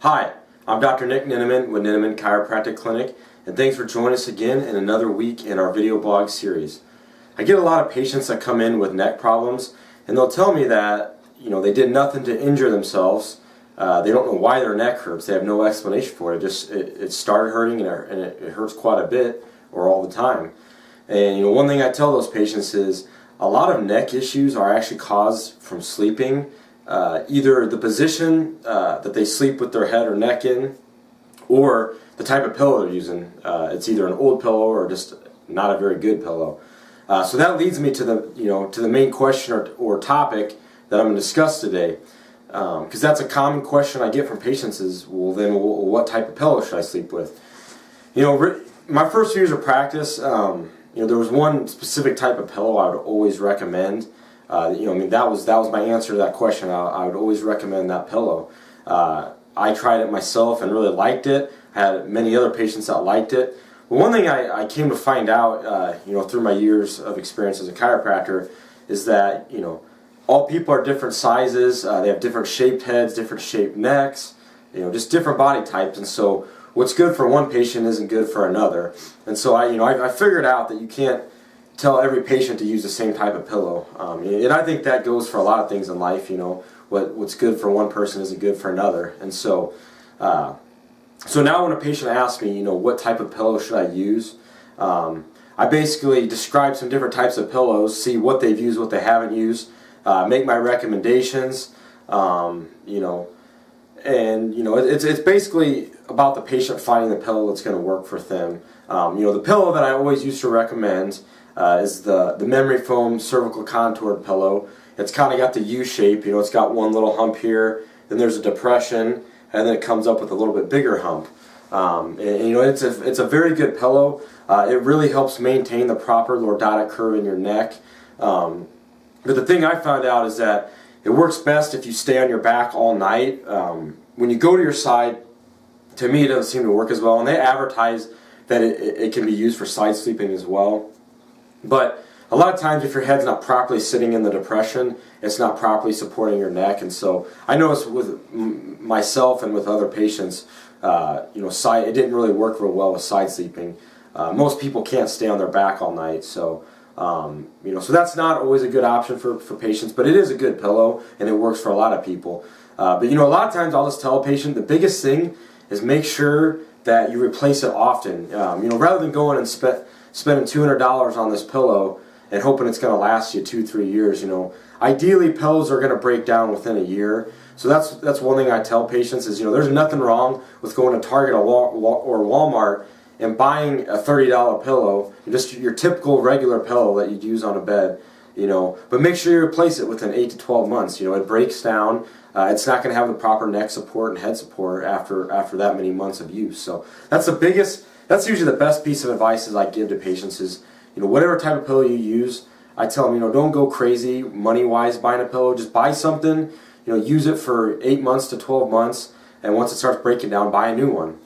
Hi, I'm Dr. Neneman with Neneman Chiropractic Clinic, and thanks for joining us again in another week in our video blog series. I get a lot of patients that come in with neck problems, and they'll tell me that they did nothing to injure themselves. They don't know why their neck hurts. They have no explanation for it. It started hurting, and it hurts quite a bit or all the time. And one thing I tell those patients is a lot of neck issues are actually caused from sleeping. Either the position that they sleep with their head or neck in, or the type of pillow they're using. It's either an old pillow or just not a very good pillow. So that leads me to the main question or topic that I'm going to discuss today, because that's a common question I get from patients is, well, then what type of pillow should I sleep with? My first few years of practice, there was one specific type of pillow I would always recommend. That was my answer to that question. I would always recommend that pillow. I tried it myself and really liked it. I had many other patients that liked it. But one thing I came to find out, through my years of experience as a chiropractor, is that all people are different sizes. They have different shaped heads, different shaped necks, just different body types. And so what's good for one patient isn't good for another. And so I figured out that you can't tell every patient to use the same type of pillow. And I think that goes for a lot of things in life. What's good for one person isn't good for another. And so now when a patient asks me, what type of pillow should I use, I basically describe some different types of pillows, see what they've used, what they haven't used, make my recommendations, and it's basically about the patient finding the pillow that's going to work for them. The pillow that I always used to recommend is the memory foam cervical contoured pillow. It's kind of got the U shape. It's got one little hump here, then there's a depression, and then it comes up with a little bit bigger hump. It's a very good pillow. It really helps maintain the proper lordotic curve in your neck. But the thing I found out is that it works best if you stay on your back all night. When you go to your side, to me it doesn't seem to work as well, and they advertise that it can be used for side sleeping as well. But a lot of times if your head's not properly sitting in the depression, it's not properly supporting your neck. And so I noticed with myself and with other patients, it didn't really work real well with side sleeping. Most people can't stay on their back all night, so so that's not always a good option for patients, but it is a good pillow and it works for a lot of people. But a lot of times I'll just tell a patient the biggest thing is make sure that you replace it often. Rather than going and spending $200 on this pillow and hoping it's going to last you 2-3 years, ideally pillows are going to break down within a year. So that's one thing I tell patients is, there's nothing wrong with going to Target or Walmart and buying a $30 pillow, just your typical regular pillow that you'd use on a bed, but make sure you replace it within 8 to 12 months. It breaks down. It's not going to have the proper neck support and head support after that many months of use. So that's usually the best piece of advice I give to patients is, whatever type of pillow you use, I tell them, don't go crazy money-wise buying a pillow. Just buy something, use it for 8 months to 12 months, and once it starts breaking down, buy a new one,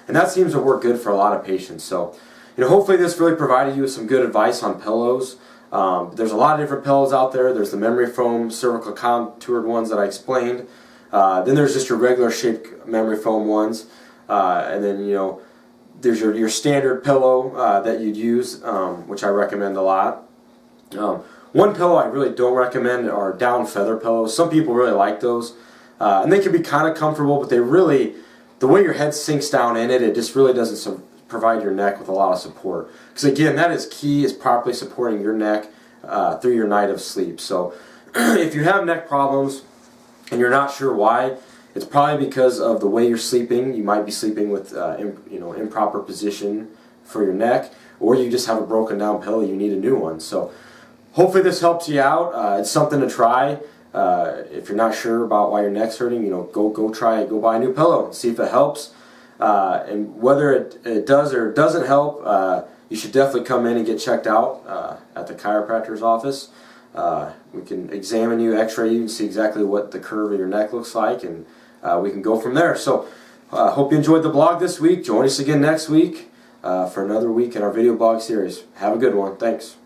And that seems to work good for a lot of patients. So, hopefully this really provided you with some good advice on pillows. There's a lot of different pillows out there. There's the memory foam cervical contoured ones that I explained. Then there's just your regular shaped memory foam ones. And then, there's your standard pillow that you'd use, which I recommend a lot. One pillow I really don't recommend are down feather pillows. Some people really like those. And they can be kind of comfortable, but the way your head sinks down in it just really doesn't provide your neck with a lot of support. Because again, that is key, is properly supporting your neck through your night of sleep. So if you have neck problems and you're not sure why, it's probably because of the way you're sleeping. You might be sleeping with improper position for your neck, or you just have a broken down pillow, you need a new one. So hopefully this helps you out. It's something to try. If you're not sure about why your neck's hurting, go try it. Go buy a new pillow and see if it helps. And whether it does or doesn't help, you should definitely come in and get checked out at the chiropractor's office. We can examine you, x-ray you, and see exactly what the curve of your neck looks like, and we can go from there. So hope you enjoyed the blog this week. Join us again next week for another week in our video blog series. Have a good one. Thanks.